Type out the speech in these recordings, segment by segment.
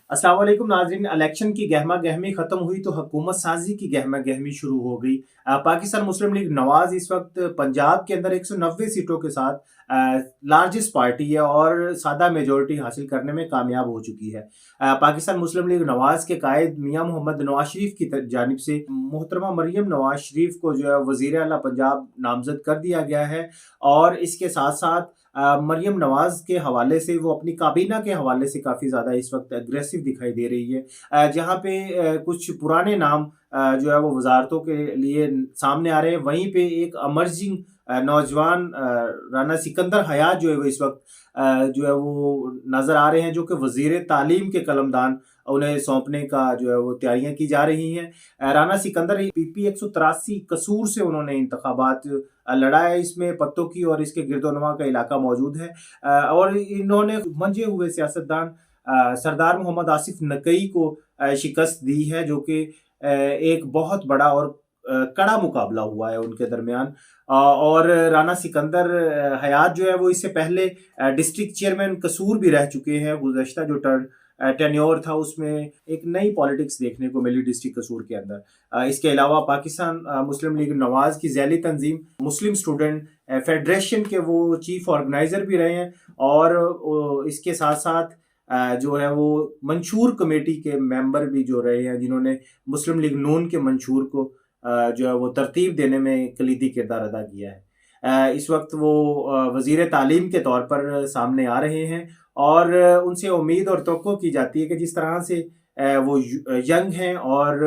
अस्सलाम वालेकुम नाज़रीन। इलेक्शन की गहमा गहमी ख़त्म हुई तो हुकूमत साजी की गहमा गहमी शुरू हो गई। पाकिस्तान मुस्लिम लीग नवाज इस वक्त पंजाब के अंदर 190 सीटों के साथ लार्जेस्ट पार्टी है और सादा मेजोरिटी हासिल करने में कामयाब हो चुकी है। पाकिस्तान मुस्लिम लीग नवाज के कायद मियां मोहम्मद नवाज शरीफ की जानिब से मोहतरमा मरियम नवाज शरीफ को जो है वज़ीर आला पंजाब नामजद कर दिया गया है। और इसके साथ साथ मरियम नवाज के हवाले से वो अपनी काबीना के हवाले से काफ़ी ज़्यादा इस वक्त अग्रेसिव दिखाई दे रही है। जहाँ पे कुछ पुराने नाम जो है वो वजारतों के लिए सामने आ रहे हैं, वहीं पे एक अमर्जिंग नौजवान राना सिकंदर हयात जो है वो इस वक्त जो है वो नज़र आ रहे हैं, जो कि वज़ीर तालीम के कलमदान उन्हें सौंपने का जो है वो तैयारियां की जा रही हैं। राना सिकंदर PP 183 कसूर से उन्होंने इंतखाबात लड़ा है। इसमें पत्तों की और इसके गिरदोनवा का इलाका मौजूद है। और इन्होंने मंजे हुए सियासतदान सरदार मोहम्मद आसिफ नकई को शिकस्त दी है, जो कि एक बहुत बड़ा और कड़ा मुकाबला हुआ है उनके दरमियान। और राना सिकंदर हयात जो है वो इससे पहले डिस्ट्रिक्ट चेयरमैन कसूर भी रह चुके हैं। गुज़श्ता जो टेन्योर था उसमें एक नई पॉलिटिक्स देखने को मिली डिस्ट्रिक्ट कसूर के अंदर। इसके अलावा पाकिस्तान मुस्लिम लीग नवाज की झैली तंजीम मुस्लिम स्टूडेंट फेडरेशन के वो चीफ ऑर्गेनाइजर भी रहे हैं। और इसके साथ साथ जो है वो मंशूर कमेटी के मेंबर भी जो रहे हैं, जिन्होंने मुस्लिम लीग नून के मंशूर को जो है वो तरतीब देने में कलीदी किरदार अदा किया है। इस वक्त वो वज़ीर तालीम के तौर पर सामने आ रहे हैं और उनसे उम्मीद और तवक्को की जाती है कि जिस तरह से वो यंग हैं और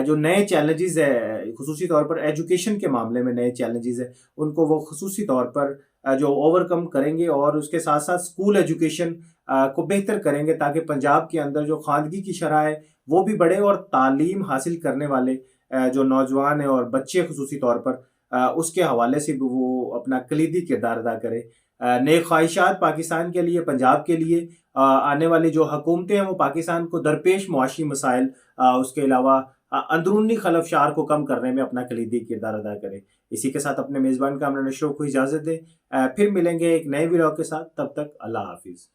जो नए चैलेंजेस है, खुसूसी तौर पर एजुकेशन के मामले में नए चैलेंजेस है, उनको वो खुसूसी तौर पर जो ओवरकम करेंगे और उसके साथ साथ स्कूल एजुकेशन को बेहतर करेंगे, ताकि पंजाब के अंदर जो खानगी की शरह है वो भी बढ़े और तालीम हासिल करने वाले जो नौजवान हैं और बच्चे खुसूसी तौर पर उसके हवाले से भी वो अपना कलीदी किरदार अदा करे। नेक ख्वाहिशात पाकिस्तान के लिए, पंजाब के लिए। आने वाली जो हुकूमतें हैं वो पाकिस्तान को दरपेश मुआशी मसाइल, उसके अलावा अंदरूनी खलफशार को कम करने में अपना कलीदी किरदार अदा करे। इसी के साथ अपने मेज़बान कामरान अशरफ को इजाज़त दें। फिर मिलेंगे एक नए वीडियो के साथ, तब तक अल्लाह हाफिज़।